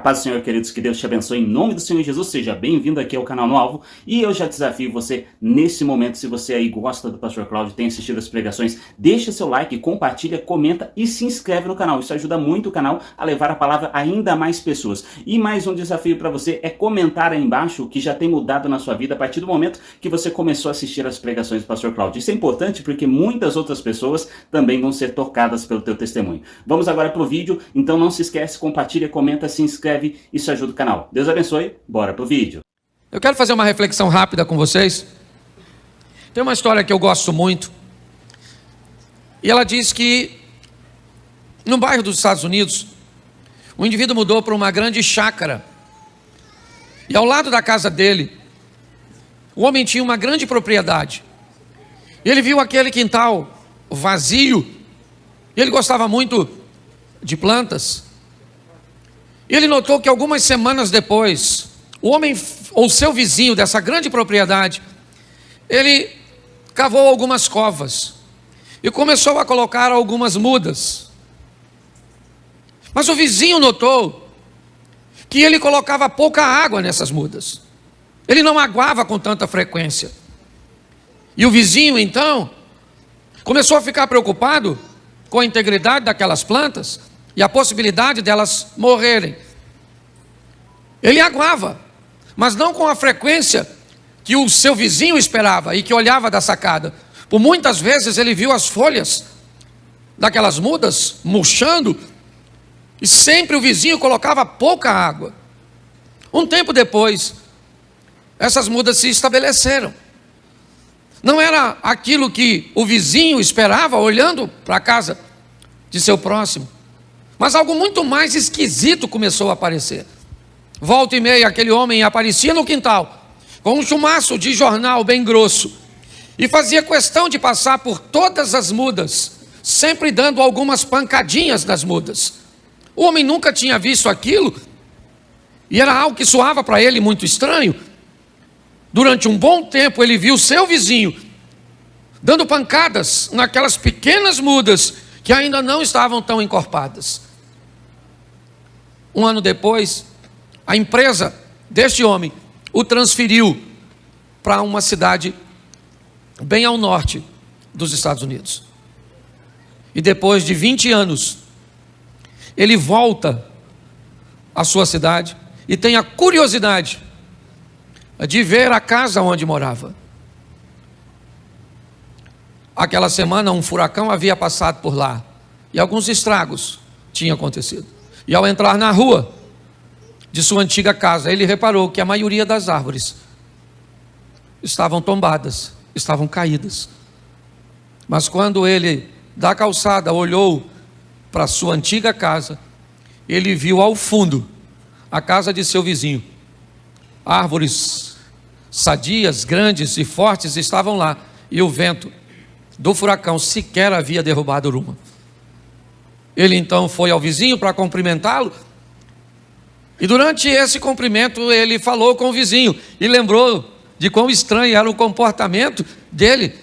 Paz do Senhor, queridos, que Deus te abençoe em nome do Senhor Jesus. Seja bem-vindo aqui ao canal No Alvo. E eu já desafio você nesse momento, se você aí gosta do Pastor Cláudio, tem assistido as pregações, deixa seu like, compartilha, comenta e se inscreve no canal. Isso ajuda muito o canal a levar a palavra a ainda mais pessoas. E mais um desafio para você é comentar aí embaixo o que já tem mudado na sua vida a partir do momento que você começou a assistir as pregações do Pastor Cláudio. Isso é importante porque muitas outras pessoas também vão ser tocadas pelo teu testemunho. Vamos agora para o vídeo, então não se esquece, compartilha, comenta, se inscreve. Isso ajuda o canal. Deus abençoe. Bora pro vídeo. Eu quero fazer uma reflexão rápida com vocês. Tem uma história que eu gosto muito. E ela diz que no bairro dos Estados Unidos, o indivíduo mudou para uma grande chácara. E ao lado da casa dele, o homem tinha uma grande propriedade. Ele viu aquele quintal vazio. E ele gostava muito de plantas. E ele notou que algumas semanas depois, o homem, ou seu vizinho dessa grande propriedade, ele cavou algumas covas e começou a colocar algumas mudas. Mas o vizinho notou que ele colocava pouca água nessas mudas. Ele não aguava com tanta frequência. E o vizinho, então, começou a ficar preocupado com a integridade daquelas plantas e a possibilidade delas morrerem. Ele aguava, mas não com a frequência que o seu vizinho esperava e que olhava da sacada. Por muitas vezes ele viu as folhas daquelas mudas murchando e sempre o vizinho colocava pouca água. Um tempo depois, essas mudas se estabeleceram. Não era aquilo que o vizinho esperava olhando para a casa de seu próximo. Mas algo muito mais esquisito começou a aparecer. Volta e meia, aquele homem aparecia no quintal, com um chumaço de jornal bem grosso, e fazia questão de passar por todas as mudas, sempre dando algumas pancadinhas nas mudas. O homem nunca tinha visto aquilo, e era algo que soava para ele muito estranho. Durante um bom tempo, ele viu seu vizinho dando pancadas naquelas pequenas mudas, que ainda não estavam tão encorpadas. Um ano depois, a empresa deste homem o transferiu para uma cidade bem ao norte dos Estados Unidos. E depois de 20 anos, ele volta à sua cidade e tem a curiosidade de ver a casa onde morava. Aquela semana, um furacão havia passado por lá e alguns estragos tinham acontecido. E ao entrar na rua de sua antiga casa, ele reparou que a maioria das árvores estavam tombadas, estavam caídas. Mas quando ele, da calçada, olhou para sua antiga casa, ele viu ao fundo a casa de seu vizinho. Árvores sadias, grandes e fortes estavam lá, e o vento do furacão sequer havia derrubado uma. Ele então foi ao vizinho para cumprimentá-lo, e durante esse cumprimento ele falou com o vizinho, e lembrou de quão estranho era o comportamento dele,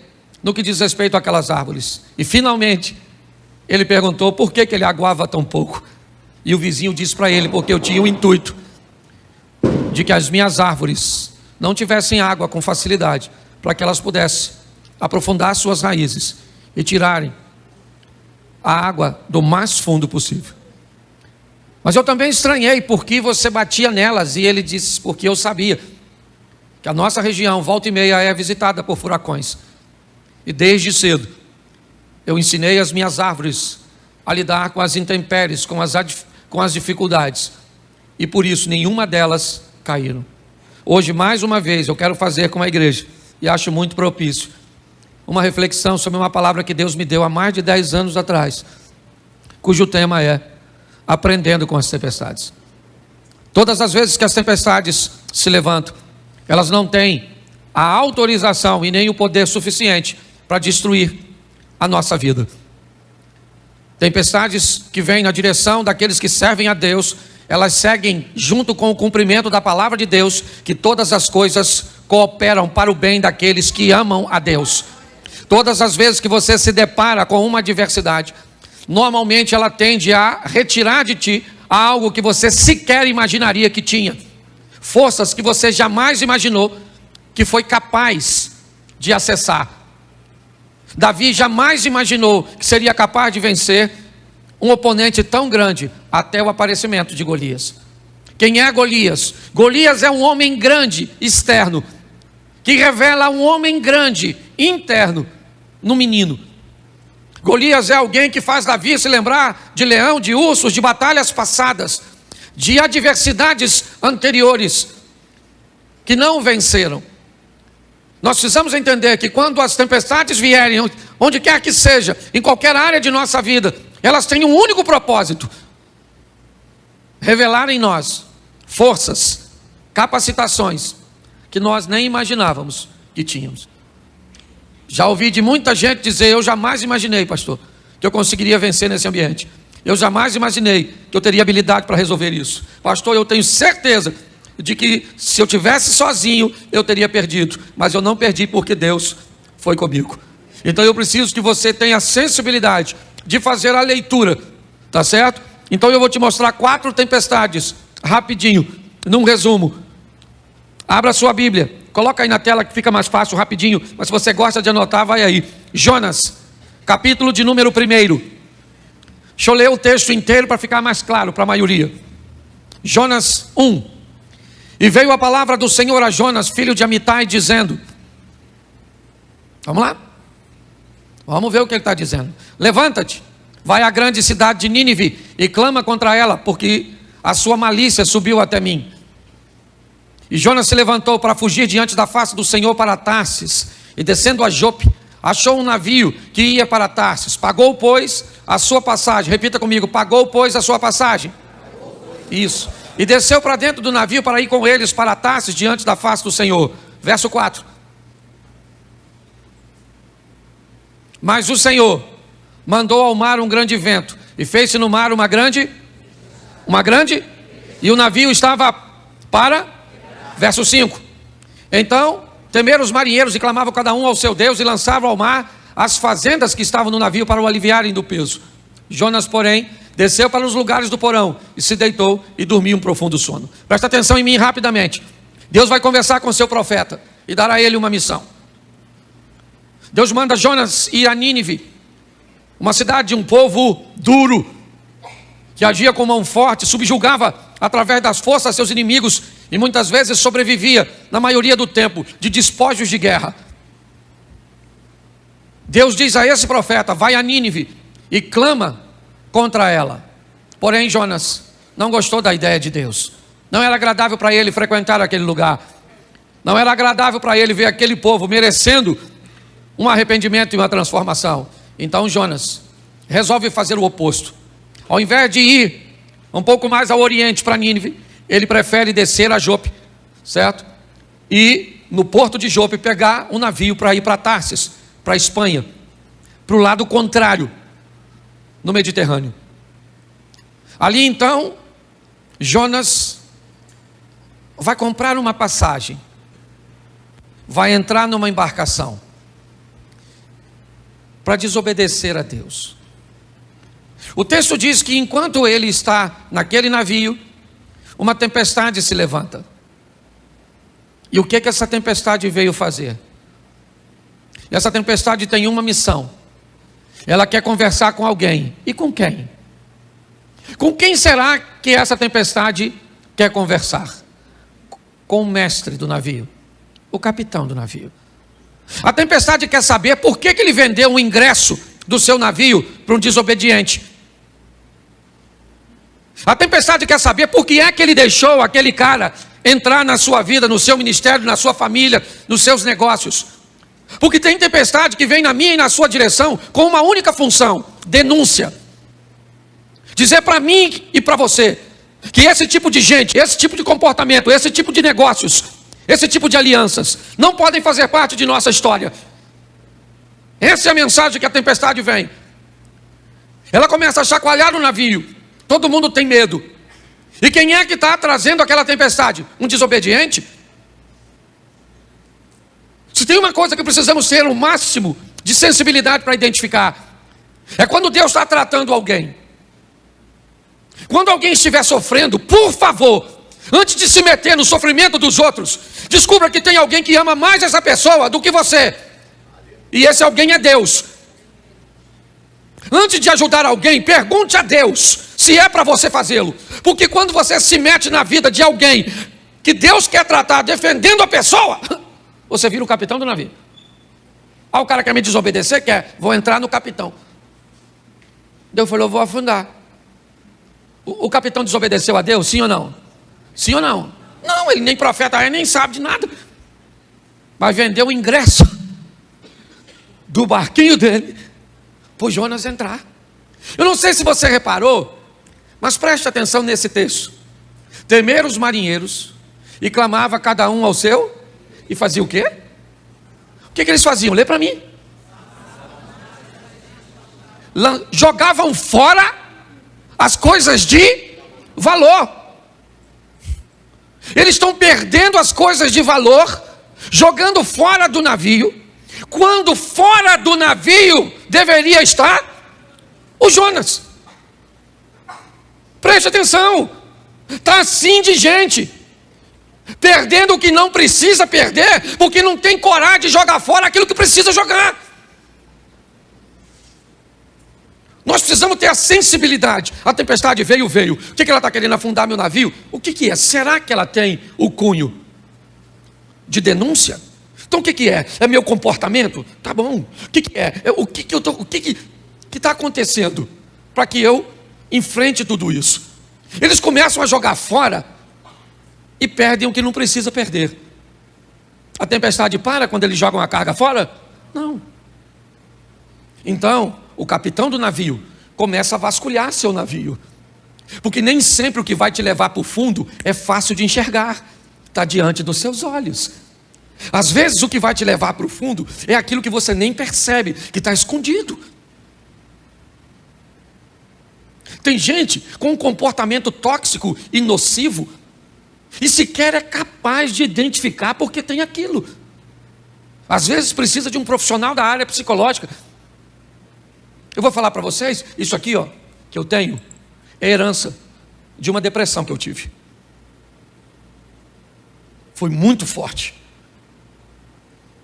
no que diz respeito àquelas árvores. E finalmente, ele perguntou por que ele aguava tão pouco, e o vizinho disse para ele, porque eu tinha o intuito de que as minhas árvores não tivessem água com facilidade, para que elas pudessem aprofundar suas raízes e tirarem a água do mais fundo possível. Mas eu também estranhei porque você batia nelas, e ele disse, porque eu sabia que a nossa região, volta e meia, é visitada por furacões. E desde cedo, eu ensinei as minhas árvores a lidar com as intempéries, com as dificuldades. E por isso, nenhuma delas caíram. Hoje, mais uma vez, eu quero fazer com a igreja, e acho muito propício, uma reflexão sobre uma palavra que Deus me deu há mais de 10 anos atrás, cujo tema é aprendendo com as tempestades. Todas as vezes que as tempestades se levantam, elas não têm a autorização e nem o poder suficiente para destruir a nossa vida. Tempestades que vêm na direção daqueles que servem a Deus, elas seguem junto com o cumprimento da palavra de Deus, que todas as coisas cooperam para o bem daqueles que amam a Deus. Todas as vezes que você se depara com uma adversidade, normalmente ela tende a retirar de ti a algo que você sequer imaginaria que tinha. Forças que você jamais imaginou que foi capaz de acessar. Davi jamais imaginou que seria capaz de vencer um oponente tão grande até o aparecimento de Golias. Quem é Golias? Golias é um homem grande, externo, que revela um homem grande, interno, no menino. Golias é alguém que faz Davi se lembrar de leão, de ursos, de batalhas passadas, de adversidades anteriores, que não venceram. Nós precisamos entender que quando as tempestades vierem, onde quer que seja, em qualquer área de nossa vida, elas têm um único propósito: revelar em nós forças, capacitações que nós nem imaginávamos que tínhamos. Já ouvi de muita gente dizer: eu jamais imaginei, pastor, que eu conseguiria vencer nesse ambiente. Eu jamais imaginei que eu teria habilidade para resolver isso. Pastor, eu tenho certeza de que se eu tivesse sozinho, eu teria perdido. Mas eu não perdi porque Deus foi comigo. Então eu preciso que você tenha a sensibilidade de fazer a leitura, tá certo? Então eu vou te mostrar 4 tempestades, rapidinho, num resumo. Abra a sua Bíblia, coloca aí na tela que fica mais fácil, rapidinho. Mas se você gosta de anotar, vai aí. Jonas, capítulo de número 1. Deixa eu ler o texto inteiro para ficar mais claro para a maioria. Jonas 1. E veio a palavra do Senhor a Jonas, filho de Amitai, dizendo... Vamos lá? Vamos ver o que ele está dizendo. Levanta-te, vai à grande cidade de Nínive e clama contra ela, porque a sua malícia subiu até mim. E Jonas se levantou para fugir diante da face do Senhor para Tarsis, e descendo a Jope, achou um navio que ia para Tarsis. Pagou, pois, a sua passagem. Repita comigo: pagou, pois, a sua passagem. Isso. E desceu para dentro do navio para ir com eles para Tarsis, diante da face do Senhor. Verso 4. Mas o Senhor mandou ao mar um grande vento, e fez-se no mar uma grande, e o navio estava para... Verso 5. Então temeram os marinheiros e clamavam cada um ao seu Deus, e lançavam ao mar as fazendas que estavam no navio para o aliviarem do peso. Jonas, porém, desceu para os lugares do porão e se deitou e dormiu um profundo sono. Presta atenção em mim rapidamente. Deus vai conversar com seu profeta e dar a ele uma missão. Deus manda Jonas ir a Nínive, uma cidade de um povo duro, que agia com mão forte, subjugava através das forças seus inimigos e muitas vezes sobrevivia, na maioria do tempo, de despojos de guerra. Deus diz a esse profeta: vai a Nínive e clama contra ela. Porém Jonas não gostou da ideia de Deus. Não era agradável para ele frequentar aquele lugar. Não era agradável para ele ver aquele povo merecendo um arrependimento e uma transformação. Então Jonas resolve fazer o oposto. Ao invés de ir um pouco mais ao oriente para Nínive, ele prefere descer a Jope, certo? E no porto de Jope pegar um navio para ir para Tarsis, para a Espanha, para o lado contrário, no Mediterrâneo. Ali então, Jonas vai comprar uma passagem, vai entrar numa embarcação para desobedecer a Deus. O texto diz que enquanto ele está naquele navio, uma tempestade se levanta. E o que essa tempestade veio fazer? Essa tempestade tem uma missão. Ela quer conversar com alguém. E com quem? Com quem será que essa tempestade quer conversar? Com o mestre do navio, o capitão do navio. A tempestade quer saber por que ele vendeu o ingresso do seu navio para um desobediente. A tempestade quer saber por que é que ele deixou aquele cara entrar na sua vida, no seu ministério, na sua família, nos seus negócios. Porque tem tempestade que vem na minha e na sua direção com uma única função: denúncia. Dizer para mim e para você que esse tipo de gente, esse tipo de comportamento, esse tipo de negócios, esse tipo de alianças não podem fazer parte de nossa história. Essa é a mensagem que a tempestade vem. Ela começa a chacoalhar o navio. Todo mundo tem medo. E quem é que está trazendo aquela tempestade? Um desobediente? Se tem uma coisa que precisamos ter o máximo de sensibilidade para identificar, é quando Deus está tratando alguém. Quando alguém estiver sofrendo, por favor, antes de se meter no sofrimento dos outros, descubra que tem alguém que ama mais essa pessoa do que você. E esse alguém é Deus. Antes de ajudar alguém, pergunte a Deus se é para você fazê-lo. Porque quando você se mete na vida de alguém que Deus quer tratar defendendo a pessoa, você vira o capitão do navio. Ah, o cara quer me desobedecer? Quer, vou entrar no capitão. Deus falou, eu vou afundar. O capitão desobedeceu a Deus, sim ou não? Sim ou não? Não, ele nem profeta é, nem sabe de nada. Mas vendeu o ingresso do barquinho dele para o Jonas entrar. Eu não sei se você reparou, mas preste atenção nesse texto. Temeram os marinheiros e clamava cada um ao seu, e fazia o quê? O que eles faziam? Lê para mim. Jogavam fora as coisas de valor. Eles estão perdendo as coisas de valor, jogando fora do navio, quando fora do navio deveria estar o Jonas. Preste atenção, está assim de gente, perdendo o que não precisa perder, porque não tem coragem de jogar fora aquilo que precisa jogar. Nós precisamos ter a sensibilidade. A tempestade veio. O que ela está querendo? Afundar meu navio? O que é? Será que ela tem o cunho de denúncia? Então o que é? É meu comportamento? Tá bom. O que é? O que está acontecendo para que eu enfrente tudo isso? Eles começam a jogar fora e perdem o que não precisa perder. A tempestade para quando eles jogam a carga fora? Não. Então o capitão do navio começa a vasculhar seu navio, porque nem sempre o que vai te levar para o fundo é fácil de enxergar, está diante dos seus olhos. Às vezes o que vai te levar para o fundo é aquilo que você nem percebe, que está escondido. Tem gente com um comportamento tóxico e nocivo e sequer é capaz de identificar porque tem aquilo. Às vezes precisa de um profissional da área psicológica. Eu vou falar para vocês, isso aqui ó, que eu tenho, é herança de uma depressão que eu tive. Foi muito forte.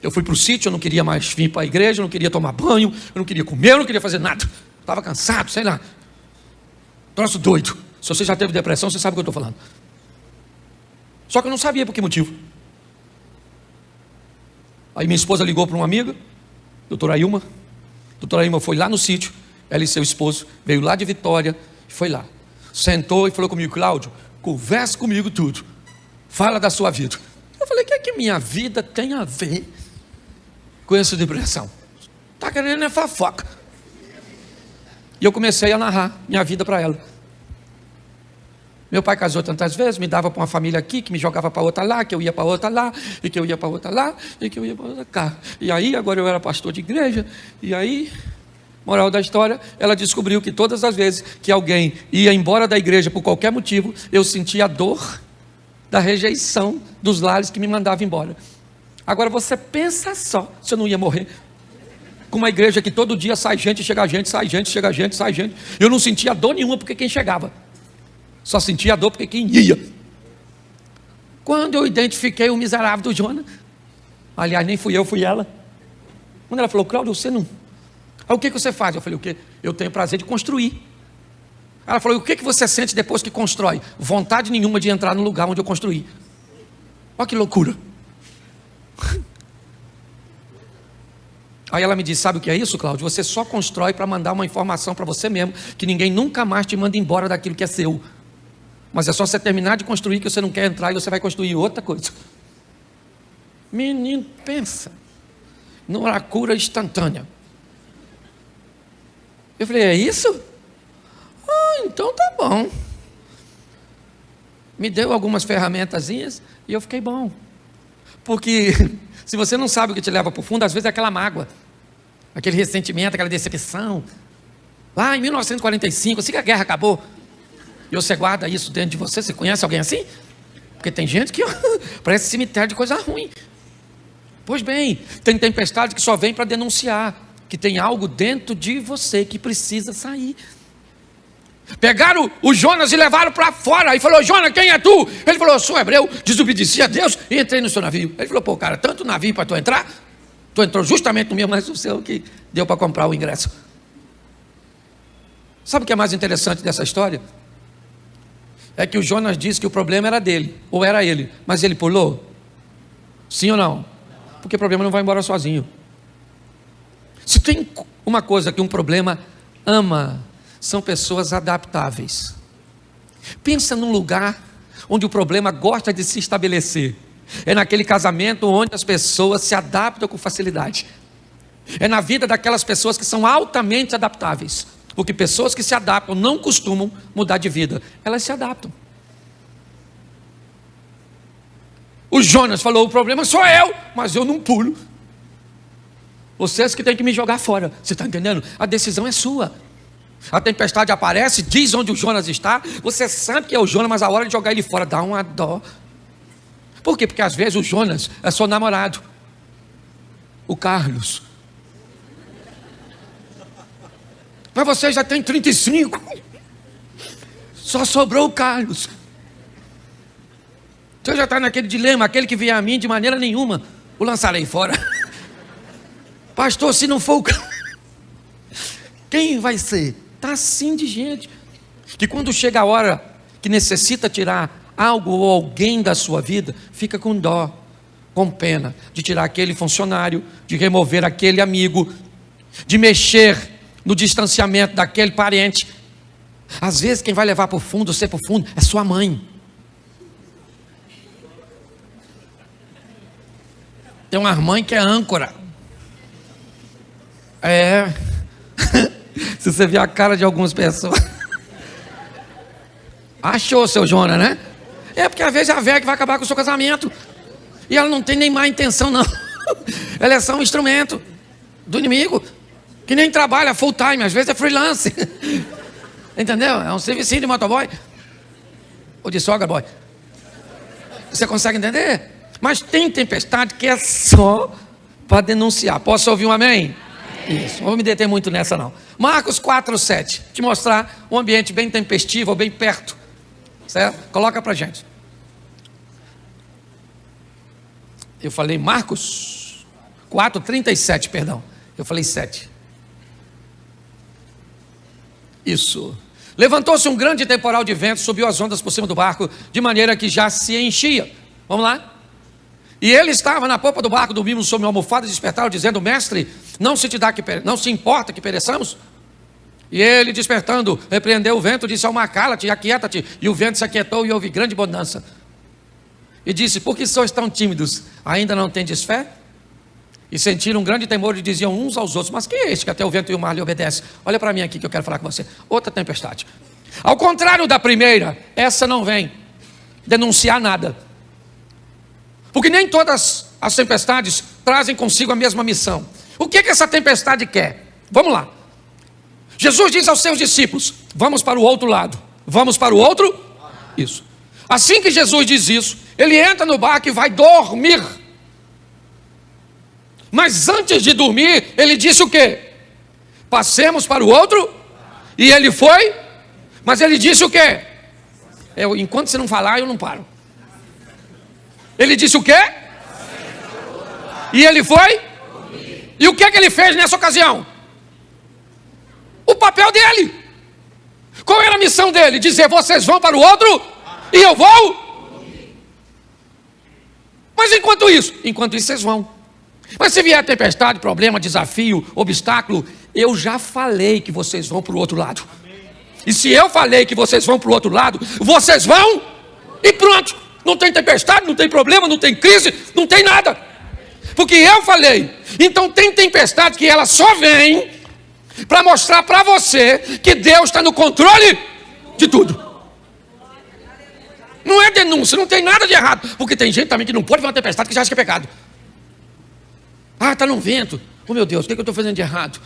Eu fui para o sítio, eu não queria mais vir para a igreja, eu não queria tomar banho, eu não queria comer, eu não queria fazer nada. Estava cansado, sei lá. Troço doido. Se você já teve depressão, você sabe o que eu estou falando. Só que eu não sabia por que motivo. Aí minha esposa ligou para uma amiga, doutora Ilma. Doutora Ilma foi lá no sítio, ela e seu esposo, veio lá de Vitória, foi lá. Sentou e falou comigo, Cláudio, conversa comigo tudo. Fala da sua vida. Eu falei, o que é que minha vida tem a ver com essa depressão? Está querendo é fofoca. E eu comecei a narrar minha vida para ela. Meu pai casou tantas vezes, me dava para uma família aqui, que me jogava para outra lá, que eu ia para outra lá, e que eu ia para outra lá, e que eu ia para outra cá. E aí, agora eu era pastor de igreja, e aí, moral da história, ela descobriu que todas as vezes que alguém ia embora da igreja por qualquer motivo, eu sentia a dor da rejeição dos lares que me mandavam embora. Agora você pensa só, se eu não ia morrer com uma igreja que todo dia sai gente, chega gente, sai gente, chega gente, sai gente. Eu não sentia dor nenhuma porque quem chegava. Só sentia dor porque quem ia. Quando eu identifiquei o miserável do Jonas, aliás, nem fui eu, fui ela. Quando ela falou, Cláudio, você não... Aí o que você faz? Eu falei, o quê? Eu tenho prazer de construir. Ela falou, o que você sente depois que constrói? Vontade nenhuma de entrar no lugar onde eu construí. Olha que loucura. Aí ela me disse, sabe o que é isso, Cláudio? Você só constrói para mandar uma informação para você mesmo, que ninguém nunca mais te manda embora daquilo que é seu. Mas é só você terminar de construir que você não quer entrar e você vai construir outra coisa. Menino, pensa numa cura instantânea. Eu falei, é isso? Ah, então tá bom. Me deu algumas ferramentazinhas e eu fiquei bom. Porque se você não sabe o que te leva para o fundo, às vezes é aquela mágoa, aquele ressentimento, aquela decepção. Lá em 1945, assim que a guerra acabou, e você guarda isso dentro de você. Você conhece alguém assim? Porque tem gente que parece cemitério de coisa ruim. Pois bem, tem tempestade que só vem para denunciar que tem algo dentro de você que precisa sair. Pegaram o Jonas e levaram para fora. E falou: Jonas, quem é tu? Ele falou: eu sou hebreu, desobedeci a Deus e entrei no seu navio. Ele falou: pô, cara, tanto navio para tu entrar? Tu entrou justamente no meu, mas o seu que deu para comprar o ingresso. Sabe o que é mais interessante dessa história? É que o Jonas disse que o problema era dele, ou era ele, mas ele pulou? Sim ou não? Porque o problema não vai embora sozinho. Se tem uma coisa que um problema ama, são pessoas adaptáveis. Pensa num lugar onde o problema gosta de se estabelecer. É naquele casamento onde as pessoas se adaptam com facilidade. É na vida daquelas pessoas que são altamente adaptáveis. Porque pessoas que se adaptam não costumam mudar de vida. Elas se adaptam. O Jonas falou: o problema sou eu, mas eu não pulo. Vocês que têm que me jogar fora. Você está entendendo? A decisão é sua. A tempestade aparece, diz onde o Jonas está. Você sabe que é o Jonas, mas a hora de jogar ele fora dá uma dó. Por quê? Porque às vezes o Jonas é seu namorado, o Carlos. Mas você já tem 35. Só sobrou o Carlos. Você já está naquele dilema: aquele que vier a mim, de maneira nenhuma o lançarei fora. Pastor, se não for o Carlos, quem vai ser? Está assim de gente que quando chega a hora que necessita tirar algo ou alguém da sua vida, fica com dó, com pena de tirar aquele funcionário, de remover aquele amigo, de mexer no distanciamento daquele parente. Às vezes quem vai levar para o fundo, ser para o fundo, é sua mãe. Tem uma mãe que é âncora. Se você ver a cara de algumas pessoas. Achou, seu Jonas, né? É porque às vezes é a velha que vai acabar com o seu casamento. E ela não tem nem má intenção, não. Ela é só um instrumento do inimigo. Que nem trabalha full time, às vezes é freelance. Entendeu? É um servicinho de motoboy. Ou de sogra boy. Você consegue entender? Mas tem tempestade que é só para denunciar. Posso ouvir um amém? Isso, não vou me deter muito nessa não. Marcos 4:7. Te mostrar um ambiente bem tempestivo, ou bem perto. Certo? Coloca pra gente. Eu falei Marcos 4:37, perdão. Eu falei 7. Isso. Levantou-se um grande temporal de vento, subiu as ondas por cima do barco, de maneira que já se enchia. Vamos lá? E ele estava na popa do barco, dormindo sobre uma almofada, despertaram, dizendo: mestre, não se importa que pereçamos? E ele, despertando, repreendeu o vento, disse ao mar: cala-te e aquieta-te. E o vento se aquietou e houve grande bonança. E disse: por que sois tão tímidos? Ainda não tendes fé? E sentiram um grande temor e diziam uns aos outros: mas quem é este que até o vento e o mar lhe obedecem? Olha para mim aqui que eu quero falar com você. Outra tempestade. Ao contrário da primeira, essa não vem denunciar nada. Porque nem todas as tempestades trazem consigo a mesma missão. O que essa tempestade quer? Vamos lá. Jesus diz aos seus discípulos: vamos para o outro lado. Vamos para o outro? Isso. Assim que Jesus diz isso, ele entra no barco e vai dormir. Mas antes de dormir, ele disse o quê? Passemos para o outro. E ele foi. Mas ele disse o quê? Enquanto você não falar, eu não paro. Ele disse o quê? E ele foi? E o que ele fez nessa ocasião? O papel dele. Qual era a missão dele? Dizer: vocês vão para o outro e eu vou. Mas enquanto isso vocês vão. Mas se vier tempestade, problema, desafio, obstáculo, eu já falei que vocês vão para o outro lado. E se eu falei que vocês vão para o outro lado, vocês vão e pronto. Não tem tempestade, não tem problema, não tem crise, não tem nada. Porque eu falei. Então tem tempestade que ela só vem para mostrar para você que Deus está no controle de tudo. Não é denúncia, não tem nada de errado. Porque tem gente também que não pode ver uma tempestade que já acha que é pecado. Ah, está num vento. Oh meu Deus, o que eu estou fazendo de errado?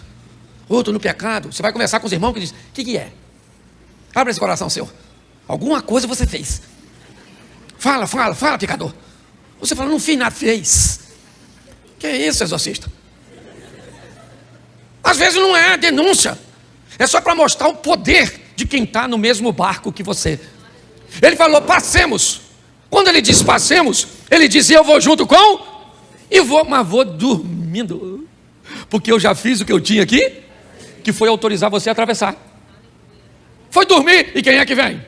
Oh, estou no pecado. Você vai conversar com os irmãos que dizem: o que é? Abre esse coração seu. Alguma coisa você fez. Fala, pecador. Você fala: não fiz nada, fez. Que é isso, exorcista? Às vezes não é denúncia. É só para mostrar o poder de quem está no mesmo barco que você. Ele falou, passemos. Quando ele disse passemos, ele dizia, eu vou junto com, e mas vou dormindo, porque eu já fiz o que eu tinha aqui, que foi autorizar você a atravessar. Foi dormir, e quem é que vem?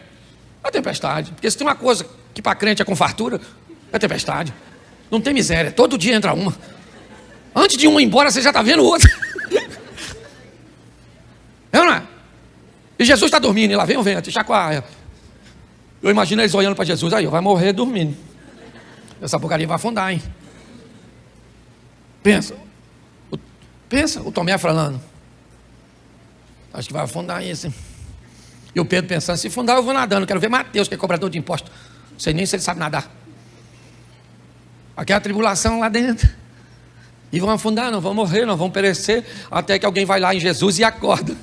A tempestade. Porque se tem uma coisa que para crente é com fartura, é tempestade. Não tem miséria, todo dia entra uma. Antes de uma ir embora, você já está vendo outra. É ou não é? E Jesus está dormindo, e lá vem o vento, e chacoalha. Eu imagino eles olhando para Jesus, aí, vai morrer dormindo. Essa porcaria vai afundar, hein? Pensa, o Tomé falando, acho que vai afundar isso, hein? E o Pedro pensando, se afundar eu vou nadando, quero ver Mateus, que é cobrador de imposto. Não sei nem se ele sabe nadar. Aquela tribulação lá dentro. E vão afundar, não vão morrer, não vão perecer, até que alguém vai lá em Jesus e acorda.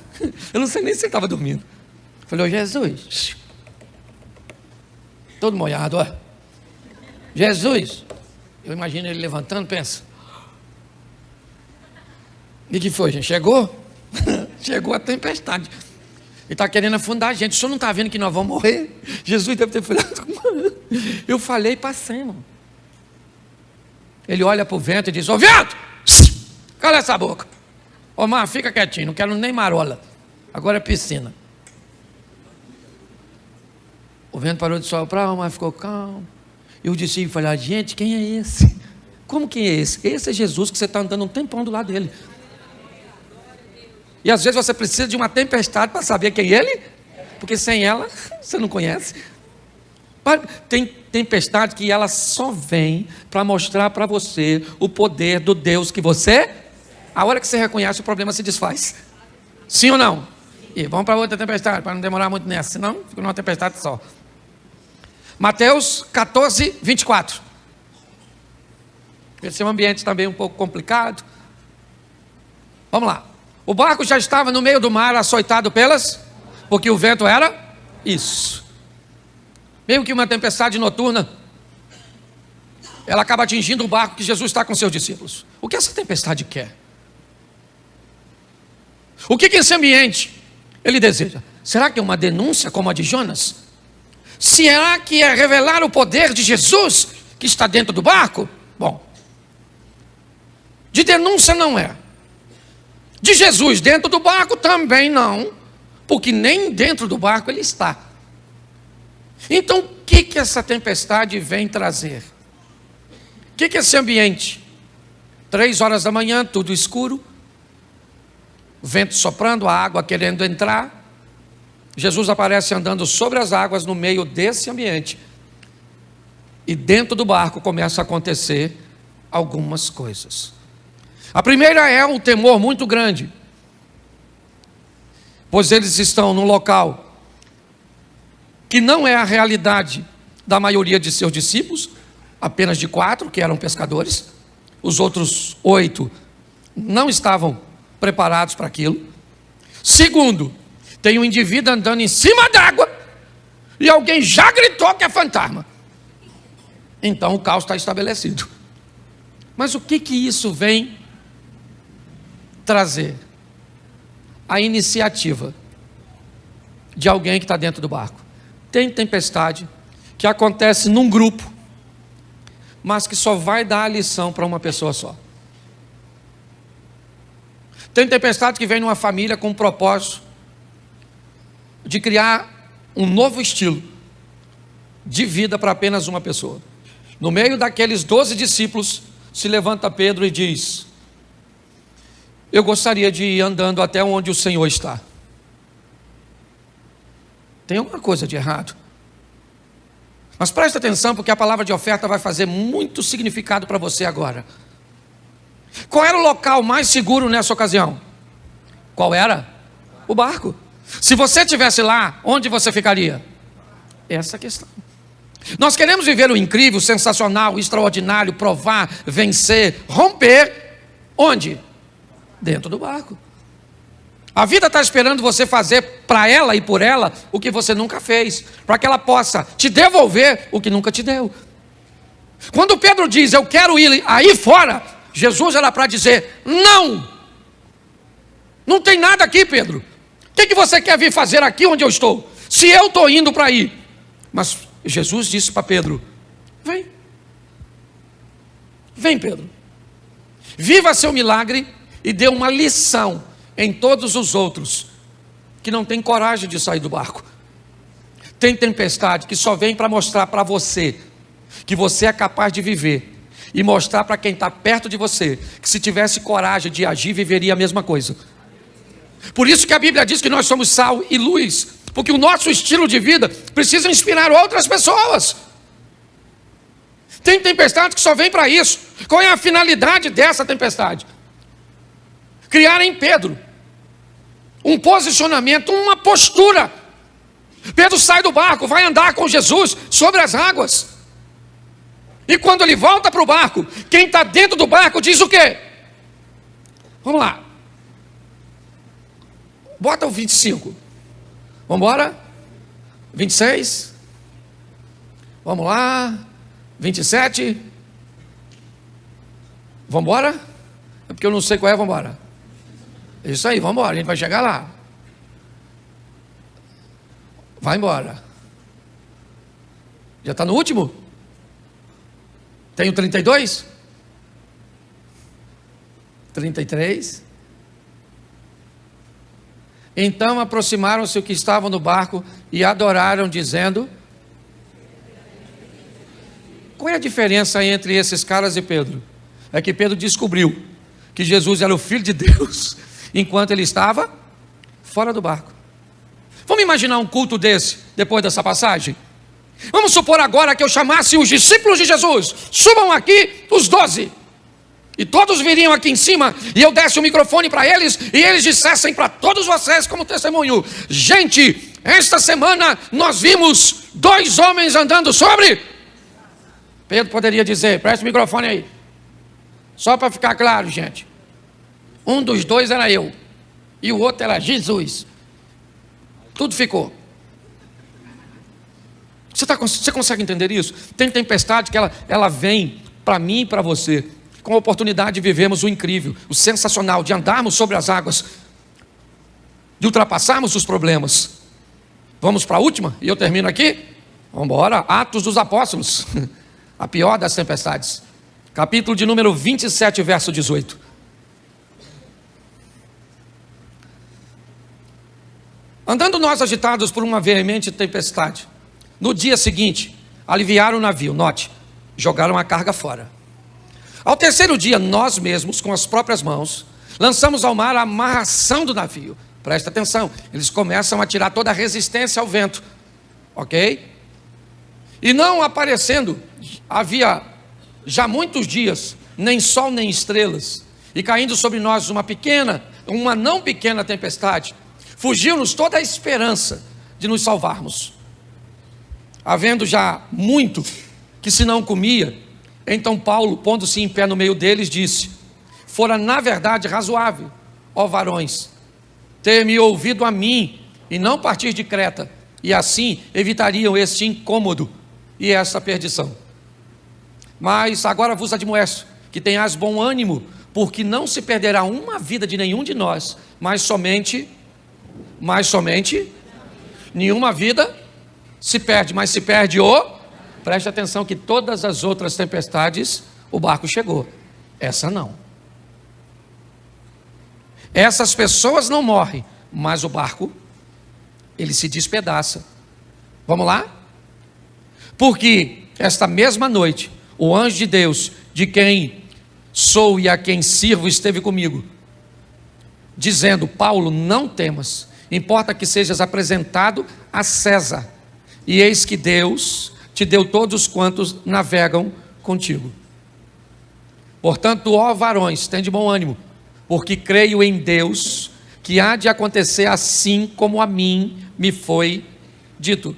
Eu não sei nem se ele estava dormindo. Falei, ô Jesus, todo molhado, ó. Jesus, eu imagino ele levantando, pensa. E que foi, gente? Chegou? Chegou a tempestade. Ele está querendo afundar a gente. O senhor não está vendo que nós vamos morrer? Jesus deve ter falado. Eu falei para cima. Ele olha para o vento e diz, ô vento, cala essa boca. Ô mar, fica quietinho, não quero nem marola. Agora é piscina. O vento parou de soprar, o mar ficou calmo. E o discípulo falou, gente, quem é esse? Como quem é esse? Esse é Jesus que você está andando um tempão do lado dele. E às vezes você precisa de uma tempestade para saber quem é ele, porque sem ela, você não conhece. Tem tempestade que ela só vem para mostrar para você o poder do Deus que você, a hora que você reconhece, o problema se desfaz. Sim ou não? E vamos para outra tempestade, para não demorar muito nessa, senão fica numa tempestade só. Mateus 14, 24. Esse é um ambiente também um pouco complicado. Vamos lá. O barco já estava no meio do mar, açoitado porque o vento era isso. Meio que uma tempestade noturna. Ela acaba atingindo o barco que Jesus está com seus discípulos. O que essa tempestade quer? O que esse ambiente ele deseja? Será que é uma denúncia como a de Jonas? Será que é revelar o poder de Jesus que está dentro do barco? Bom, de denúncia não é. De Jesus dentro do barco também não, porque nem dentro do barco ele está. Então o que essa tempestade vem trazer? O que esse ambiente? 3 horas da manhã, tudo escuro, vento soprando, a água querendo entrar. Jesus aparece andando sobre as águas no meio desse ambiente. E dentro do barco começa a acontecer algumas coisas. A primeira é um temor muito grande, pois eles estão num local que não é a realidade da maioria de seus discípulos, apenas de 4 que eram pescadores. Os outros 8 não estavam preparados para aquilo. Segundo, tem um indivíduo andando em cima d'água e alguém já gritou que é fantasma. Então o caos está estabelecido. Mas o que isso vem trazer? A iniciativa de alguém que está dentro do barco. Tem tempestade que acontece num grupo, mas que só vai dar a lição para uma pessoa só. Tem tempestade que vem numa família com o propósito de criar um novo estilo de vida para apenas uma pessoa. No meio daqueles 12 discípulos, se levanta Pedro e diz: eu gostaria de ir andando até onde o Senhor está. Tem alguma coisa de errado. Mas presta atenção, porque a palavra de oferta vai fazer muito significado para você agora. Qual era o local mais seguro nessa ocasião? Qual era? O barco. Se você estivesse lá, onde você ficaria? Essa é a questão. Nós queremos viver o incrível, o sensacional, o extraordinário, provar, vencer, romper. Onde? Dentro do barco. A vida está esperando você fazer para ela e por ela o que você nunca fez, para que ela possa te devolver o que nunca te deu. Quando Pedro diz, eu quero ir aí fora, Jesus era para dizer, não. Não tem nada aqui, Pedro. O que você quer vir fazer aqui onde eu estou? Se eu estou indo para aí. Mas Jesus disse para Pedro: vem. Vem, Pedro. Viva seu milagre e dê uma lição em todos os outros que não têm coragem de sair do barco. Tem tempestade que só vem para mostrar para você que você é capaz de viver, e mostrar para quem está perto de você que se tivesse coragem de agir, viveria a mesma coisa. Por isso que a Bíblia diz que nós somos sal e luz, porque o nosso estilo de vida precisa inspirar outras pessoas. Tem tempestade que só vem para isso. Qual é a finalidade dessa tempestade? Criar em Pedro um posicionamento, uma postura. Pedro sai do barco, vai andar com Jesus sobre as águas. E quando ele volta para o barco, quem está dentro do barco diz o quê? Vamos lá. Bota o 25. Vamos embora? 26. Vamos lá. 27. Vamos embora? É porque eu não sei qual é, vamos embora. Isso aí, vamos embora, a gente vai chegar lá. Vai embora. Já está no último? Tem o 32? 33. Então aproximaram-se os que estavam no barco e adoraram, dizendo... Qual é a diferença entre esses caras e Pedro? É que Pedro descobriu que Jesus era o Filho de Deus, enquanto ele estava fora do barco. Vamos imaginar um culto desse, depois dessa passagem? Vamos supor agora que eu chamasse os discípulos de Jesus, subam aqui os 12, e todos viriam aqui em cima, e eu desse o microfone para eles, e eles dissessem para todos vocês como testemunho: gente, esta semana nós vimos 2 homens andando sobre... Pedro poderia dizer: presta o microfone aí, só para ficar claro, gente, um dos 2 era eu, e o outro era Jesus. Tudo ficou. Você consegue entender isso? Tem tempestade que ela vem para mim e para você, com a oportunidade de vivermos o incrível, o sensacional, de andarmos sobre as águas, de ultrapassarmos os problemas. Vamos para a última, e eu termino aqui? Vamos embora. Atos dos Apóstolos, a pior das tempestades, capítulo de número 27, verso 18. Andando nós agitados por uma veemente tempestade, no dia seguinte, aliviaram o navio, note, jogaram a carga fora. Ao 3º dia, nós mesmos, com as próprias mãos, lançamos ao mar a amarração do navio. Presta atenção, eles começam a tirar toda a resistência ao vento, ok? E não aparecendo, havia já muitos dias, nem sol nem estrelas, e caindo sobre nós uma não pequena tempestade, fugiu-nos toda a esperança de nos salvarmos. Havendo já muito que se não comia, então Paulo, pondo-se em pé no meio deles, disse: fora na verdade razoável, ó varões, ter-me ouvido a mim, e não partir de Creta, e assim evitariam este incômodo e esta perdição. Mas agora vos admoesto que tenhais bom ânimo, porque não se perderá uma vida de nenhum de nós, mas somente nenhuma vida se perde, mas se perde preste atenção que todas as outras tempestades o barco chegou, essa não. Essas pessoas não morrem, mas o barco, ele se despedaça. Vamos lá? Porque esta mesma noite, o anjo de Deus, de quem sou e a quem sirvo, esteve comigo, dizendo: Paulo, não temas, importa que sejas apresentado a César, e eis que Deus te deu todos quantos navegam contigo. Portanto, ó varões, tende bom ânimo, porque creio em Deus, que há de acontecer assim como a mim me foi dito.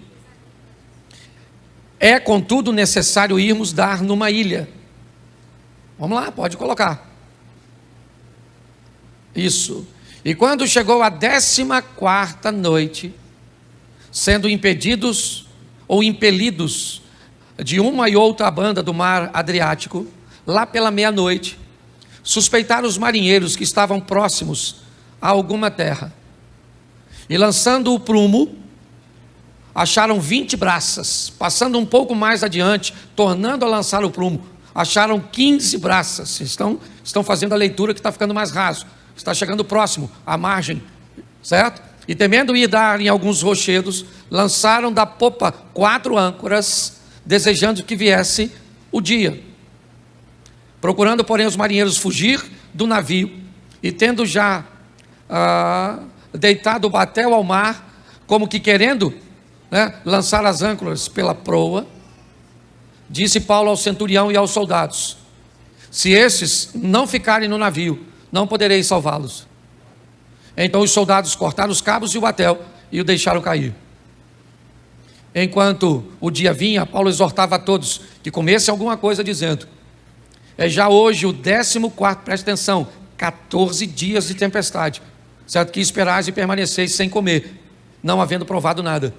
É, contudo, necessário irmos dar numa ilha. Vamos lá, pode colocar. Isso. E quando chegou a 14ª noite, sendo impedidos ou impelidos de uma e outra banda do mar Adriático, lá pela meia-noite, suspeitaram os marinheiros que estavam próximos a alguma terra. E lançando o prumo, acharam 20 braças. Passando um pouco mais adiante, tornando a lançar o prumo, acharam 15 braças. Estão fazendo a leitura que está ficando mais raso. Está chegando próximo à margem, certo? E temendo ir dar em alguns rochedos, lançaram da popa 4 âncoras, desejando que viesse o dia. Procurando, porém, os marinheiros fugir do navio, e tendo já deitado o batel ao mar, como que querendo lançar as âncoras pela proa, disse Paulo ao centurião e aos soldados: se estes não ficarem no navio, não poderei salvá-los. Então os soldados cortaram os cabos e o batel e o deixaram cair. Enquanto o dia vinha, Paulo exortava a todos que comessem alguma coisa, dizendo: é já hoje o 14º, preste atenção, 14 dias de tempestade, certo que esperais e permaneceis sem comer, não havendo provado nada.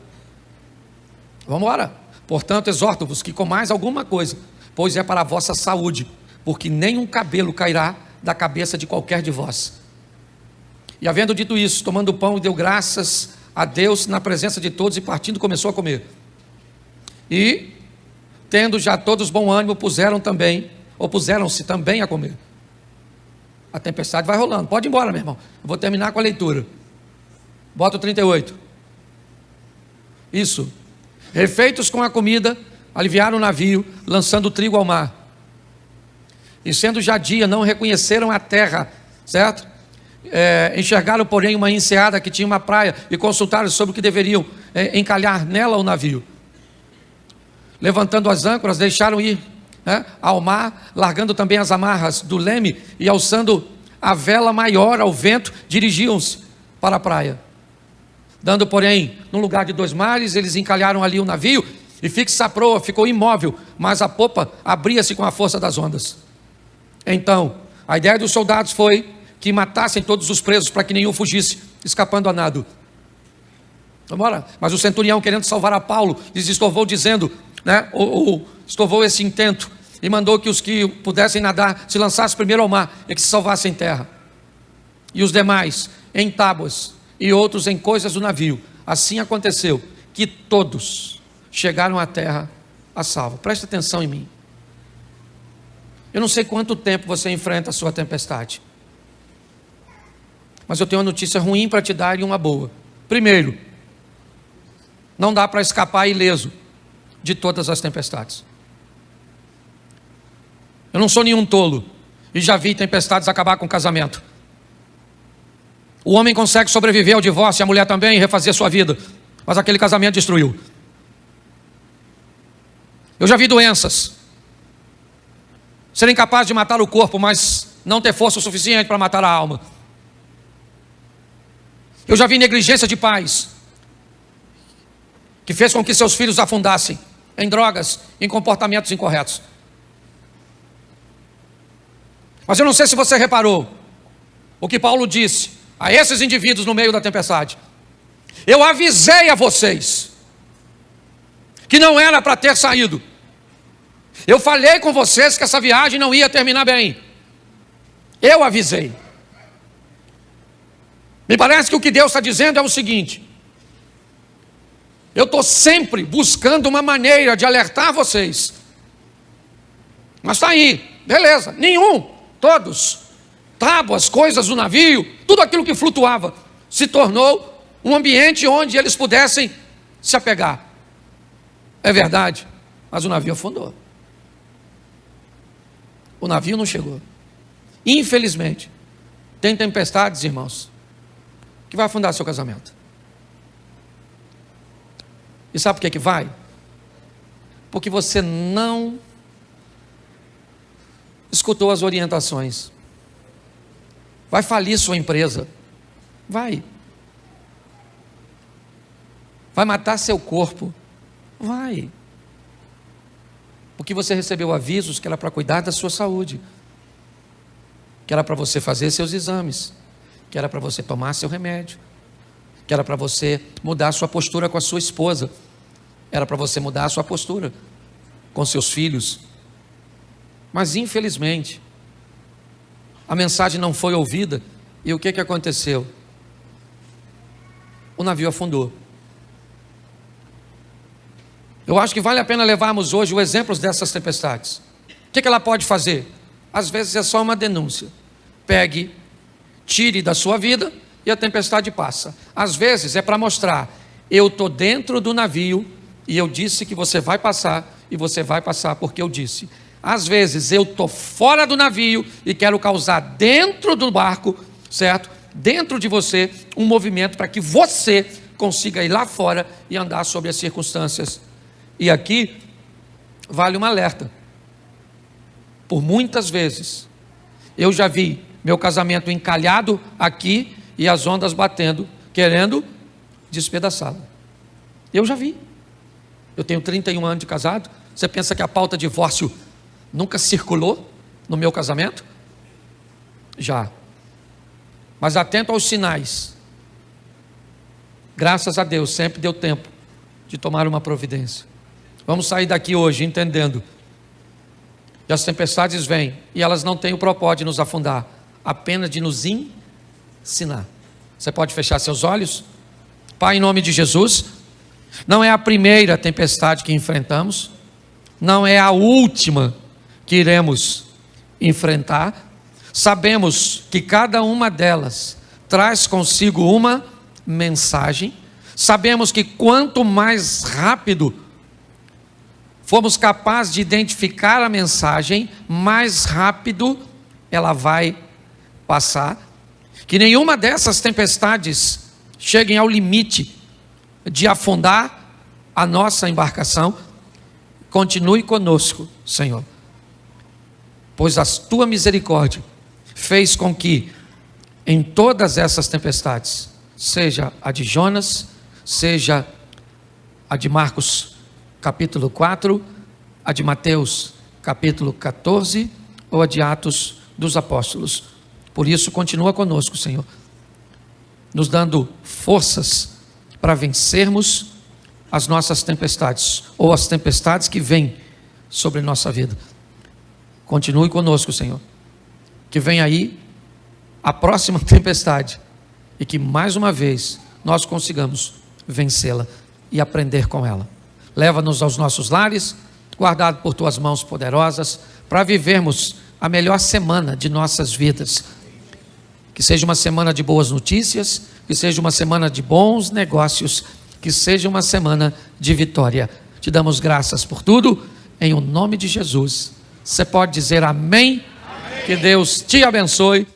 Vamos embora. Portanto, exorto-vos que comais alguma coisa, pois é para a vossa saúde, porque nenhum cabelo cairá da cabeça de qualquer de vós. E havendo dito isso, tomando o pão, deu graças a Deus na presença de todos, e partindo começou a comer. E, tendo já todos bom ânimo, puseram-se também a comer. A tempestade vai rolando. Pode ir embora, meu irmão. Eu vou terminar com a leitura. Bota o 38. Isso. Refeitos com a comida, aliviaram o navio, lançando o trigo ao mar. E sendo já dia, não reconheceram a terra, certo? Enxergaram, porém, uma enseada que tinha uma praia, e consultaram sobre o que deveriam encalhar nela o navio. Levantando as âncoras, deixaram ir ao mar, largando também as amarras do leme, e alçando a vela maior ao vento, dirigiam-se para a praia. Dando, porém, num lugar de 2 mares, eles encalharam ali o navio, e fixa a proa ficou imóvel, mas a popa abria-se com a força das ondas. Então, a ideia dos soldados foi que matassem todos os presos, para que nenhum fugisse, escapando a nado. Vamos embora. Mas o centurião, querendo salvar a Paulo, lhes estorvou, dizendo, estorvou esse intento, e mandou que os que pudessem nadar se lançassem primeiro ao mar, e que se salvassem em terra, e os demais em tábuas, e outros em coisas do navio. Assim aconteceu, que todos chegaram à terra a salvo. Preste atenção em mim. Eu não sei quanto tempo você enfrenta a sua tempestade, mas eu tenho uma notícia ruim para te dar e uma boa. Primeiro, não dá para escapar ileso de todas as tempestades. Eu não sou nenhum tolo, e já vi tempestades acabar com o casamento. O homem consegue sobreviver ao divórcio, a mulher também, e refazer sua vida, mas aquele casamento destruiu. Eu já vi doenças serem capazes de matar o corpo, mas não ter força o suficiente para matar a alma. Eu já vi negligência de pais que fez com que seus filhos afundassem em drogas, em comportamentos incorretos. Mas eu não sei se você reparou o que Paulo disse a esses indivíduos no meio da tempestade. Eu avisei a vocês que não era para ter saído. Eu falei com vocês que essa viagem não ia terminar bem. Eu avisei. Me parece que o que Deus está dizendo é o seguinte: eu estou sempre buscando uma maneira de alertar vocês. Mas está aí, beleza, todos, tábuas, coisas do navio, tudo aquilo que flutuava, se tornou um ambiente onde eles pudessem se apegar. É verdade, mas o navio afundou. O navio não chegou. Infelizmente, tem tempestades, irmãos, que vai afundar seu casamento. E sabe por que vai? Porque você não escutou as orientações. Vai falir sua empresa. Vai matar seu corpo. Vai. Porque você recebeu avisos que era para cuidar da sua saúde, que era para você fazer seus exames, que era para você tomar seu remédio, que era para você mudar a sua postura com a sua esposa, era para você mudar a sua postura com seus filhos. Mas infelizmente a mensagem não foi ouvida. E o que aconteceu? o navio afundou. Eu acho que vale a pena levarmos hoje o exemplo dessas tempestades. O que ela pode fazer? Às vezes é só uma denúncia. Pegue, tire da sua vida e a tempestade passa. Às vezes é para mostrar: eu estou dentro do navio e eu disse que você vai passar, e você vai passar porque eu disse. Às vezes eu estou fora do navio e quero causar dentro do barco, certo? Dentro de você, um movimento para que você consiga ir lá fora e andar sobre as circunstâncias. E aqui vale um alerta. Por muitas vezes eu já vi meu casamento encalhado aqui e as ondas batendo, querendo despedaçá-lo. Eu já vi. Eu tenho 31 anos de casado. Você pensa que a pauta divórcio nunca circulou no meu casamento? Já. Mas atento aos sinais. Graças a Deus, sempre deu tempo de tomar uma providência. Vamos sair daqui hoje entendendo que as tempestades vêm e elas não têm o propósito de nos afundar, apenas de nos ensinar. Você pode fechar seus olhos? Pai, em nome de Jesus, não é a primeira tempestade que enfrentamos, não é a última que iremos enfrentar. Sabemos que cada uma delas traz consigo uma mensagem. Sabemos que quanto mais rápido formos capazes de identificar a mensagem, mais rápido ela vai passar. Que nenhuma dessas tempestades cheguem ao limite de afundar a nossa embarcação. Continue conosco, Senhor, pois a tua misericórdia fez com que em todas essas tempestades, seja a de Jonas, seja a de Marcos capítulo 4, a de Mateus capítulo 14, ou a de Atos dos Apóstolos. Por isso continua conosco, Senhor, nos dando forças para vencermos as nossas tempestades, ou as tempestades que vêm sobre nossa vida. Continue conosco, Senhor, que vem aí a próxima tempestade, e que mais uma vez nós consigamos vencê-la e aprender com ela. Leva-nos aos nossos lares, guardado por tuas mãos poderosas, para vivermos a melhor semana de nossas vidas. Que seja uma semana de boas notícias, que seja uma semana de bons negócios, que seja uma semana de vitória. Te damos graças por tudo, em o nome de Jesus. Você pode dizer amém? Amém. Que Deus te abençoe.